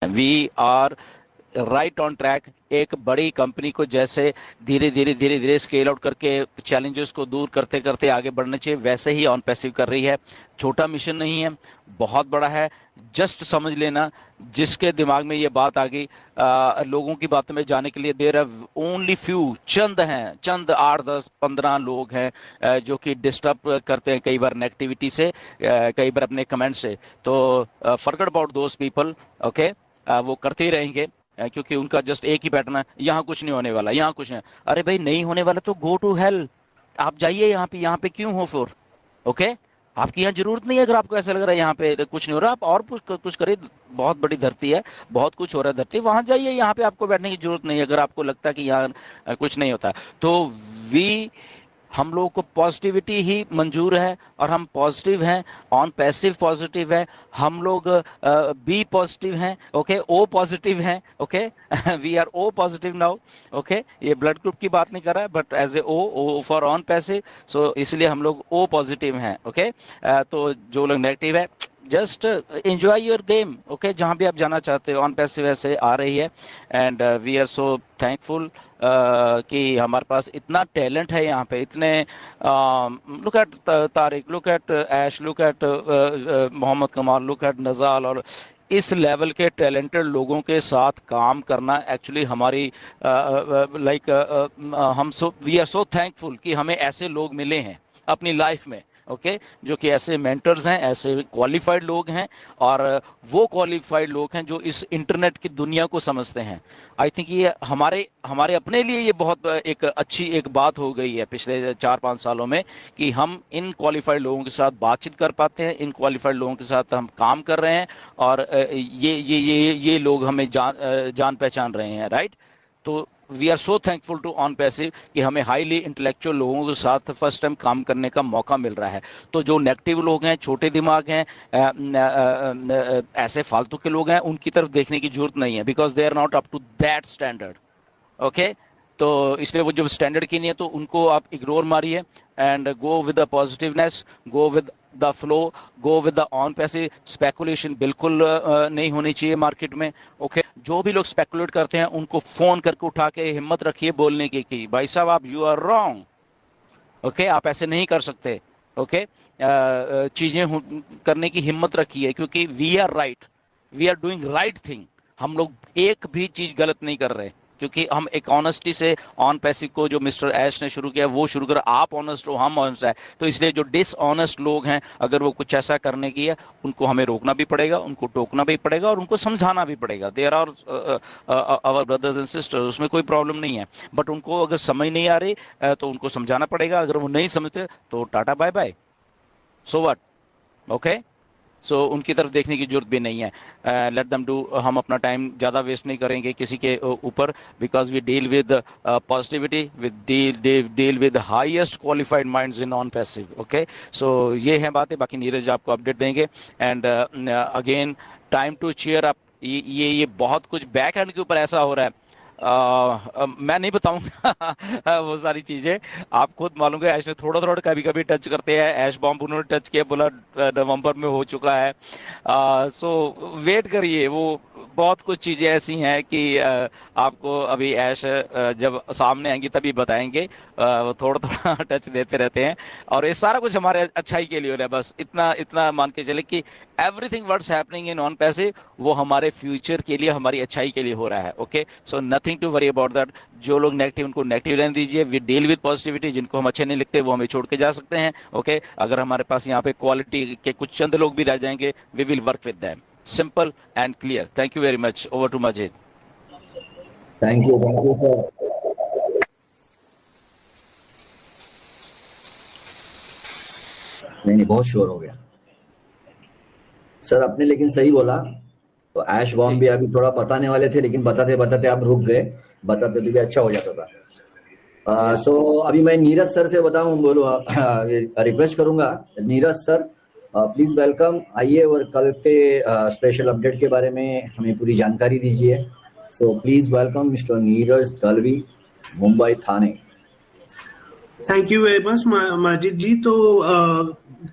We are right on track. एक बड़ी company को जैसे धीरे धीरे स्केल आउट करके चैलेंजेस को दूर करते करते आगे बढ़ना चाहिए, वैसे ही ऑन पैसिव कर रही है। छोटा मिशन नहीं है, बहुत बड़ा है। जस्ट समझ लेना, जिसके दिमाग में ये बात आ गई, लोगों की बातों में जाने के लिए देर आर ओनली फ्यू, चंद हैं, चंद 8 10 15 लोग हैं जो कि डिस्टर्ब करते हैं कई बार नेगेटिविटी से, कई बार अपने कमेंट से। तो forget about those people, okay. वो करते ही रहेंगे क्योंकि उनका जस्ट एक ही पैटर्न है, यहाँ कुछ नहीं होने वाला, यहाँ कुछ नहीं। अरे भाई, नहीं होने वाला तो गो टू हेल, आप जाइए। यहाँ पे क्यों हो फिर? ओके, आपकी यहाँ जरूरत नहीं है। अगर आपको ऐसा लग रहा है यहाँ पे कुछ नहीं हो रहा, आप और कुछ करिए। बहुत बड़ी धरती है, बहुत कुछ हो रहा है धरती, वहां जाइए। यहाँ पे आपको बैठने की जरूरत नहीं है अगर आपको लगता है कि यहाँ कुछ नहीं होता। तो वी हम लोगों को पॉजिटिविटी ही मंजूर है और हम पॉजिटिव हैं। ऑन पैसिव पॉजिटिव है, हम लोग बी पॉजिटिव हैं, ओके, ओ पॉजिटिव हैं, okay. We are O positive now, okay. ये ब्लड ग्रुप की बात नहीं कर रहा है, but as a O for on passive, so इसलिए हम लोग ओ पॉजिटिव हैं, ओके। तो जो लोग नेगेटिव है, just enjoy your game, okay. जहां भी आप जाना चाहते हो, ऑन पैसिव ऐसे आ रही है। And we are so thankful कि हमारे पास इतना टैलेंट है यहाँ पे। इतने look at Tariq, look at Ash, look at Mohammad Kamal, look eight नजाल। और इस लेवल के टैलेंटेड लोगों के साथ काम करना एक्चुअली हमारी लाइक हम so we are so thankful कि हमें ऐसे लोग मिले हैं अपनी लाइफ में, ओके। जो कि ऐसे मेंटर्स हैं, ऐसे क्वालिफाइड लोग हैं, और वो क्वालिफाइड लोग हैं जो इस इंटरनेट की दुनिया को समझते हैं। आई थिंक ये हमारे हमारे अपने लिए ये बहुत एक अच्छी एक बात हो गई है पिछले 4 5 सालों में, कि हम इन क्वालिफाइड लोगों के साथ बातचीत कर पाते हैं, इन क्वालिफाइड लोगों के साथ हम काम कर रहे हैं, और ये लोग हमें जान पहचान रहे हैं, राइट। तो we are so thankful to ऑन पैसिव कि हमें हाईली इंटेलेक्चुअल लोगों के साथ फर्स्ट टाइम काम करने का मौका मिल रहा है। तो जो नेगेटिव लोग हैं, छोटे दिमाग हैं, ऐसे फालतू के लोग हैं, उनकी तरफ देखने की जरूरत नहीं है, because they are not up to that standard, okay. तो इसलिए वो जब स्टैंडर्ड की नहीं है तो उनको आप इग्नोर मारिए and go with the positiveness, go with the flow, go with the on passive. Speculation बिल्कुल नहीं होनी चाहिए मार्केट में, ओके। जो भी लोग स्पेकुलेट करते हैं उनको फोन करके उठा के हिम्मत रखिए बोलने की कि भाई साहब आप यू आर रॉन्ग, ओके। आप ऐसे नहीं कर सकते, ओके। चीजें करने की हिम्मत रखिए, क्योंकि we are right, we are doing right thing. हम लोग एक भी चीज गलत नहीं कर रहे, क्योंकि हम एक ऑनेस्टी से ऑन पैसिव को जो मिस्टर ऐश ने शुरू किया वो शुरू कर। आप ऑनेस्ट हो, हम ऑनेस्ट है, तो इसलिए जो डिसऑनेस्ट लोग हैं, अगर वो कुछ ऐसा करने की है, उनको हमें रोकना भी पड़ेगा, उनको टोकना भी पड़ेगा, और उनको समझाना भी पड़ेगा। There are our brothers and sisters, उसमें कोई प्रॉब्लम नहीं है। बट उनको अगर समझ नहीं आ रही तो उनको समझाना पड़ेगा। अगर वो नहीं समझते तो tata bye bye, so what, okay. So उनकी तरफ देखने की जरूरत भी नहीं है। Let them do. हम अपना टाइम ज़्यादा वेस्ट नहीं करेंगे किसी के ऊपर, because we deal with positivity, with deal with highest qualified minds in on passive, okay. So ये है बातें, बाकी नीरज आपको अपडेट देंगे। And again, time to cheer up. ये बहुत कुछ बैक एंड के ऊपर ऐसा हो रहा है, मैं नहीं बताऊंगा वो सारी चीजें आप खुद मालूम है। ऐश ने थोड़ा थोड़ा कभी कभी टच करते हैं, ऐश बॉम्ब उन्होंने टच किया, बोला नवंबर में हो चुका है। सो वेट करिए, वो बहुत कुछ चीजें ऐसी हैं कि आपको अभी ऐश जब सामने आएंगी तभी बताएंगे। वो थोड़ा थोड़ा टच देते रहते हैं, और ये सारा कुछ हमारे अच्छाई के लिए हो रहा है। बस इतना इतना मान के चले कि everything what's happening in on passive वो हमारे फ्यूचर के लिए, हमारी अच्छाई के लिए हो रहा है, okay. So nothing to worry about that. जो लोग नेगेटिव उनको नेगेटिव रहने दीजिए, वी डील विद पॉजिटिविटी। जिनको हम अच्छे नहीं लगते वो हमें छोड़ के जा सकते हैं, ओके। अगर हमारे पास यहाँ पे क्वालिटी के कुछ चंद लोग भी रह जाएंगे, we will work with them. Simple and clear. Thank you very much. Over to Majid. Thank you sir. नहीं बहुत श्योर हो गया सर आपने, लेकिन सही बोला। तो ऐश बॉम्ब भी अभी थोड़ा बताने वाले थे, लेकिन बताते बताते आप रुक गए, बताते तो भी अच्छा हो जाता था। सो अभी मैं नीरज सर से बताऊं, बोलो रिक्वेस्ट करूंगा नीरज सर, प्लीज वेलकम। आइए और कल के स्पेशल अपडेट के बारे में हमें पूरी जानकारी दीजिए। So please welcome mister Neeraj Dalvi, Mumbai Thane. Thank you very much Majid ji. तो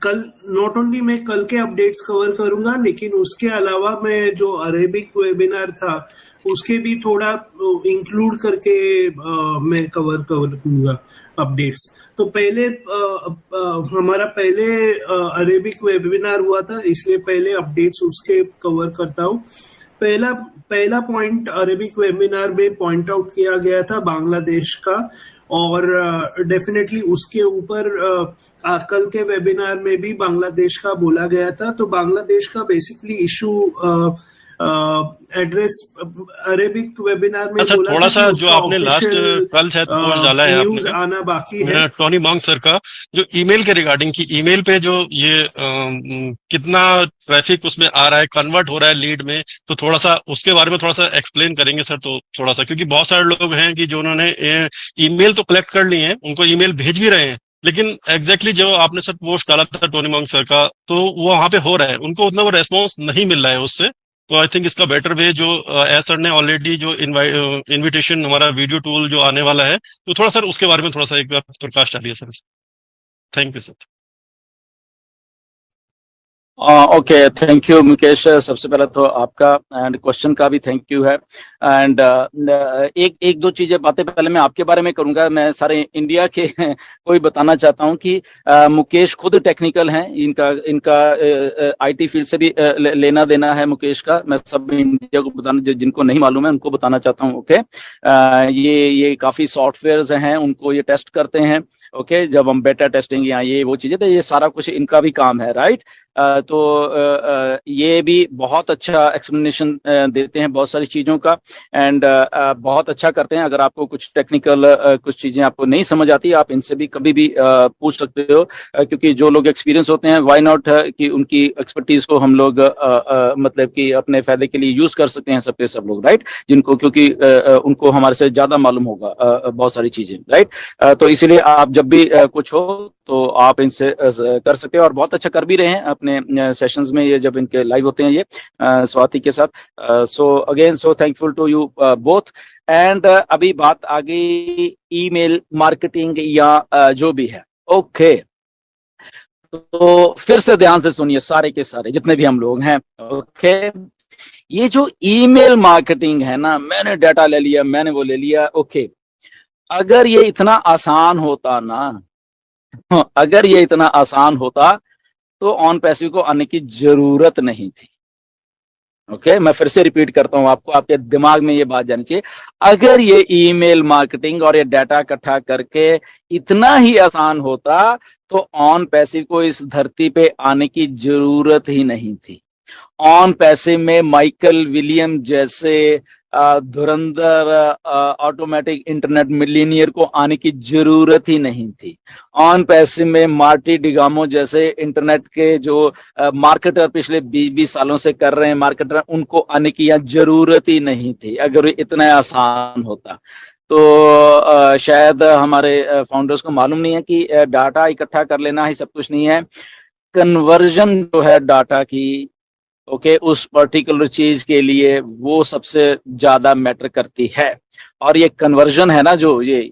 कल नॉट ओनली मैं कल के अपडेट्स कवर करूंगा, लेकिन उसके अलावा मैं जो अरेबिक वेबिनार था उसके भी थोड़ा इंक्लूड करके मैं कवर करूंगा अपडेट्स। तो पहले हमारा पहले अरेबिक वेबिनार हुआ था, इसलिए पहले अपडेट्स उसके कवर करता हूँ। पहला पॉइंट अरेबिक वेबिनार में पॉइंट आउट किया गया था बांग्लादेश का, और डेफिनेटली उसके ऊपर कल के वेबिनार में भी बांग्लादेश का बोला गया था। तो बांग्लादेश का basically issue address Arabic webinar में बोला थोड़ा सा जो आपने लास्ट कल शायद पोस्ट डाला है न्यूज आना बाकी है टोनी मॉन्ग सर का, जो ईमेल के रिगार्डिंग की, ईमेल पे जो ये कितना ट्रैफिक उसमें आ रहा है, कन्वर्ट हो रहा है लीड में, तो थोड़ा सा उसके बारे में थोड़ा सा एक्सप्लेन करेंगे सर? तो थोड़ा सा, क्योंकि बहुत सारे लोग हैं कि जो उन्होंने ईमेल तो कलेक्ट कर लिए हैं, उनको ईमेल भेज भी रहे हैं, लेकिन एग्जैक्टली जो आपने सर पोस्ट डाला था टोनी मॉन्ग सर का, तो वो वहां पे हो रहा है, उनको उतना वो रेस्पॉन्स नहीं मिल रहा है उससे। तो आई थिंक इसका बेटर वे जो एस सर ने ऑलरेडी जो इनविटेशन हमारा वीडियो टूल जो आने वाला है, तो थोड़ा सर उसके बारे में थोड़ा सा एक बार प्रकाश डालिए sir. Thank you sir. Okay, thank you Mukesh. सबसे पहले तो आपका एंड क्वेश्चन का भी थैंक यू है। एंड एक दो चीजें बातें पहले मैं आपके बारे में करूंगा। मैं सारे इंडिया के को ही बताना चाहता हूं कि मुकेश खुद टेक्निकल हैं, इनका आईटी फील्ड से भी लेना देना है मुकेश का। मैं सब इंडिया को बताना, जिनको नहीं मालूम है उनको बताना चाहता हूँ। ओके, ये काफी सॉफ्टवेयर हैं, उनको ये टेस्ट करते हैं। ओके, जब हम बेटा टेस्टिंग या ये वो चीजें, तो ये सारा कुछ इनका भी काम है, राइट। तो ये भी बहुत अच्छा एक्सप्लेनेशन देते हैं बहुत सारी चीजों का, एंड बहुत अच्छा करते हैं। अगर आपको कुछ टेक्निकल कुछ चीजें आपको नहीं समझ आती, आप इनसे भी कभी भी पूछ सकते हो, क्योंकि जो लोग एक्सपीरियंस होते हैं, व्हाई नॉट कि उनकी एक्सपर्टीज को हम लोग मतलब कि अपने फायदे के लिए यूज कर सकते हैं, सबके सब लोग, राइट, जिनको, क्योंकि उनको हमारे से ज्यादा मालूम होगा बहुत सारी चीजें, राइट। तो इसीलिए आप जब भी कुछ हो तो आप इनसे कर सकते हो, और बहुत अच्छा कर भी रहे हैं अपने सेशंस में, ये जब इनके लाइव होते हैं ये स्वाति के साथ। So again so thankful to you both. And अभी बात आ गई ईमेल मार्केटिंग या जो भी है। ओके, तो फिर से ध्यान से सुनिए सारे के सारे जितने भी हम लोग हैं। ओके, ये जो ईमेल मार्केटिंग है ना, मैंने डाटा ले लिया, मैंने वो ले लिया। ओके, अगर ये इतना आसान होता ना, अगर ये इतना आसान होता तो ऑन पैसिव को आने की जरूरत नहीं थी। ओके, मैं फिर से रिपीट करता हूं, आपको आपके दिमाग में ये बात जानी चाहिए। अगर ये ईमेल मार्केटिंग और ये डाटा इकट्ठा करके इतना ही आसान होता तो ऑन पैसिव को इस धरती पे आने की जरूरत ही नहीं थी। ऑन पैसिव में माइकल विलियम जैसे धुरंधर ऑटोमेटिक इंटरनेट मिलीनियर को आने की जरूरत ही नहीं थी। ऑन पैसिव में मार्टी डिगामो जैसे इंटरनेट के जो मार्केटर पिछले 20 सालों से कर रहे हैं मार्केटर, उनको आने की यहाँ जरूरत ही नहीं थी अगर इतना आसान होता। तो शायद हमारे फाउंडर्स को मालूम नहीं है कि डाटा इकट्ठा कर लेना ही सब कुछ नहीं है। कन्वर्जन जो है डाटा की, ओके, उस पर्टिकुलर चीज के लिए वो सबसे ज्यादा मैटर करती है। और ये कन्वर्जन है ना, जो ये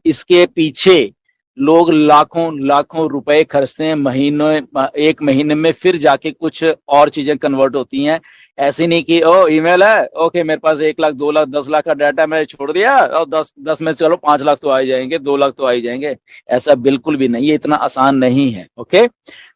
इसके पीछे लोग लाखों रुपए खर्चते हैं एक महीने में, फिर जाके कुछ और चीजें कन्वर्ट होती हैं। ऐसे नहीं कि ओ ईमेल है, ओके मेरे पास 1 लाख 2 लाख 10 लाख का डाटा मैंने छोड़ दिया और 10 में चलो 5 लाख तो आ ही जाएंगे, 2 लाख तो आ ही जाएंगे। ऐसा बिल्कुल भी नहीं है, इतना आसान नहीं है। ओके,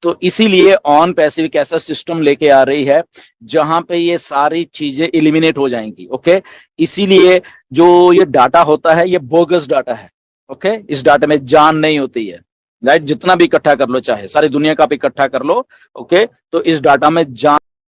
तो इसीलिए ऑन पैसिव एक ऐसा सिस्टम लेके आ रही है जहां पे ये सारी चीजें एलिमिनेट हो जाएंगी। ओके, इसीलिए जो ये डाटा होता है ये बोगस डाटा है। ओके, इस डाटा में जान नहीं होती है, राइट। जितना भी इकट्ठा कर लो, चाहे सारी दुनिया का भी इकट्ठा कर लो, ओके, तो इस डाटा में जान